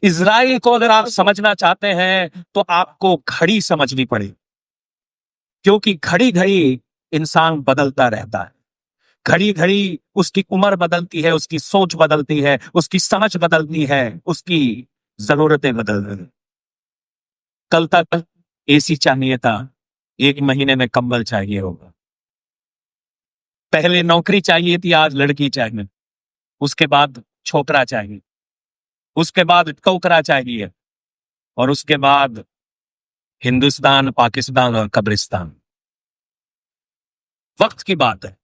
Israel को अगर आप समझना चाहते हैं तो आपको घड़ी समझनी पड़ेगी, क्योंकि घड़ी घड़ी इंसान बदलता रहता है। घड़ी घड़ी उसकी उम्र बदलती है, उसकी सोच बदलती है, उसकी समझ बदलती है, उसकी जरूरतें बदलती हैं। कल तक एसी चाहिए था, एक महीने में कंबल चाहिए होगा। पहले नौकरी चाहिए थी, आज लड़की चाहिए। उसके बाद छोकरा चाहिए, उसके बाद टोकरा चाहिए, और उसके बाद हिंदुस्तान, पाकिस्तान और कब्रिस्तान। वक्त की बात है।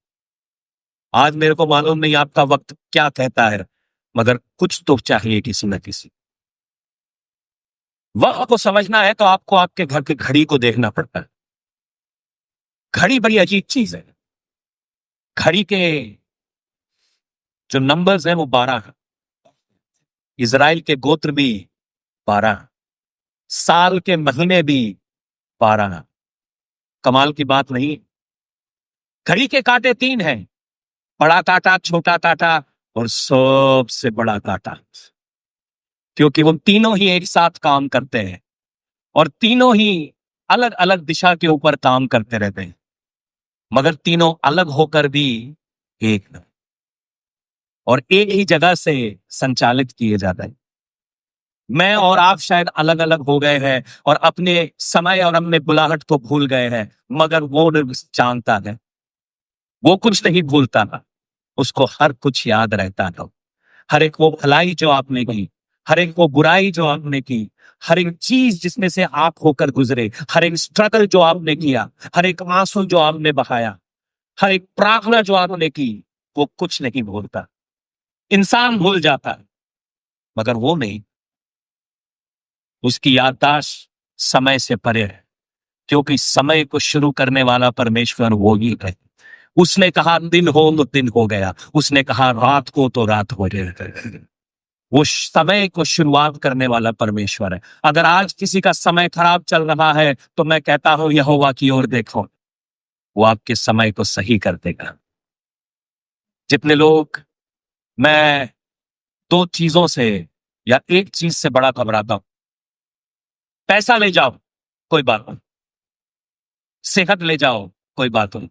आज मेरे को मालूम नहीं आपका वक्त क्या कहता है, मगर कुछ तो चाहिए किसी न किसी। वक्त को समझना है तो आपको आपके घर की घड़ी को देखना पड़ता है। घड़ी बड़ी अजीब चीज है। घड़ी के जो नंबर्स हैं वो 12 है। इजराइल के गोत्र भी 12, साल के महीने भी 12। कमाल की बात नहीं? घड़ी के कांटे 3 हैं, बड़ा कांटा, छोटा कांटा और सबसे बड़ा कांटा, क्योंकि वो तीनों ही एक साथ काम करते हैं और तीनों ही अलग अलग दिशा के ऊपर काम करते रहते हैं, मगर तीनों अलग होकर भी एक है और एक ही जगह से संचालित किए जाते हैं। मैं और आप शायद अलग अलग हो गए हैं और अपने समय और अपने बुलाहट को भूल गए हैं, मगर वो जानता है, वो कुछ नहीं भूलता था, उसको हर कुछ याद रहता था। हर एक वो भलाई जो आपने की, हर एक वो बुराई जो आपने की, हर एक चीज जिसमें से आप होकर गुजरे, हर एक स्ट्रगल जो आपने किया, हर एक आंसू जो आपने बहाया, हर एक प्रार्थना जो आपने की, वो कुछ नहीं भूलता। इंसान भूल जाता है, मगर वो नहीं। उसकी याददाश्त समय से परे है, क्योंकि समय को शुरू करने वाला परमेश्वर वो ही है। उसने कहा दिन हो तो दिन हो गया, उसने कहा रात को तो रात हो गया। वो समय को शुरुआत करने वाला परमेश्वर है। अगर आज किसी का समय खराब चल रहा है तो मैं कहता हूं यहोवा की ओर देखो, वो आपके समय को सही कर देगा। जितने लोग, मैं 2 चीजों से या एक चीज से बड़ा घबराता हूं। पैसा ले जाओ कोई बात नहीं, सेहत ले जाओ कोई बात नहीं,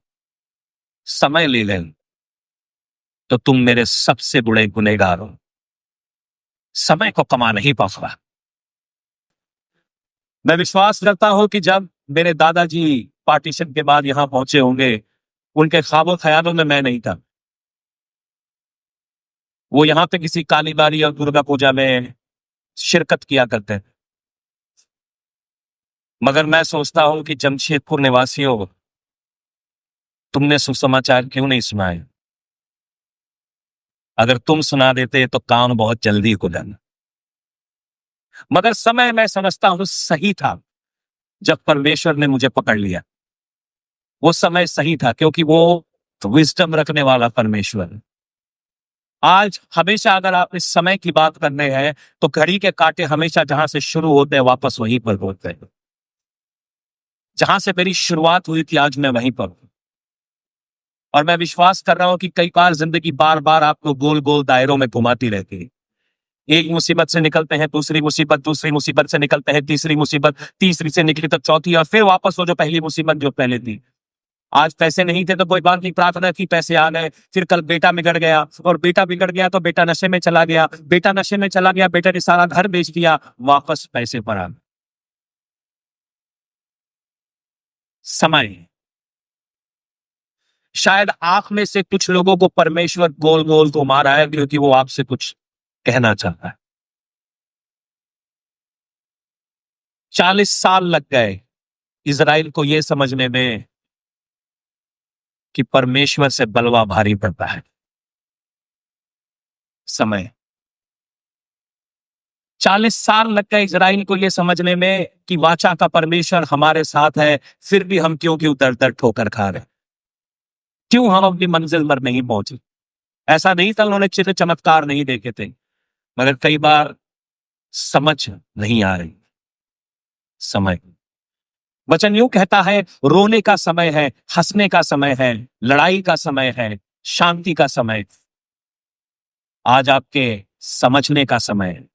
समय ले लें तो तुम मेरे सबसे बड़े गुनहगार हो। समय को कमा नहीं पाऊंगा। मैं विश्वास करता हूं कि जब मेरे दादाजी पार्टीशन के बाद यहां पहुंचे होंगे, उनके ख्वाबों ख्यालों में मैं नहीं था। वो यहां पे किसी कालीबारी और दुर्गा पूजा में शिरकत किया करते थे, मगर मैं सोचता हूं कि जमशेदपुर निवासियों, तुमने सुसमाचार क्यों नहीं सुनाए? अगर तुम सुना देते तो काम बहुत जल्दी हो जाना। मगर समय, मैं समझता हूं, सही था। जब परमेश्वर ने मुझे पकड़ लिया, वो समय सही था, क्योंकि वो विजडम रखने वाला परमेश्वर है। आज हमेशा अगर आप इस समय की बात करने हैं तो घड़ी के कांटे हमेशा जहां से शुरू होते हैं वापस वहीं पर होते हैं। जहां से मेरी शुरुआत हुई थी आज मैं वहीं पर हूं। और मैं विश्वास कर रहा हूं कि कई बार जिंदगी बार बार आपको गोल गोल दायरों में घुमाती रहती है। एक मुसीबत से निकलते हैं, दूसरी मुसीबत, दूसरी मुसीबत से निकलते हैं, तीसरी मुसीबत, तीसरी से निकली तो चौथी, और फिर वापस वो जो पहली मुसीबत जो पहले थी। आज पैसे नहीं थे तो कोई बात नहीं, प्रार्थना की, पैसे आ गए। फिर कल बेटा बिगड़ गया, और बेटा बिगड़ गया तो बेटा नशे में चला गया, बेटा नशे में चला गया, बेटा ने सारा घर बेच दिया, वापस पैसे पर आ गए। समय। शायद आप में से कुछ लोगों को परमेश्वर गोल गोल को मारा है, क्योंकि वो आपसे कुछ कहना चाहता है। 40 साल लग गए इजराइल को यह समझने में कि परमेश्वर से बलवा भारी पड़ता है। समय। 40 साल लग गए इजराइल को यह समझने में कि वाचा का परमेश्वर हमारे साथ है, फिर भी हम क्यों दर दर ठोकर खा रहे, क्यों हम अपनी मंजिल पर नहीं पहुंचे। ऐसा नहीं था उन्होंने चिन्ह चमत्कार नहीं देखे थे, मगर कई बार समझ नहीं आ रही। समय। वचन यूं कहता है, रोने का समय है, हंसने का समय है, लड़ाई का समय है, शांति का समय। आज आपके समझने का समय है,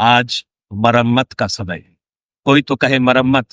आज मरम्मत का समय है। कोई तो कहे मरम्मत,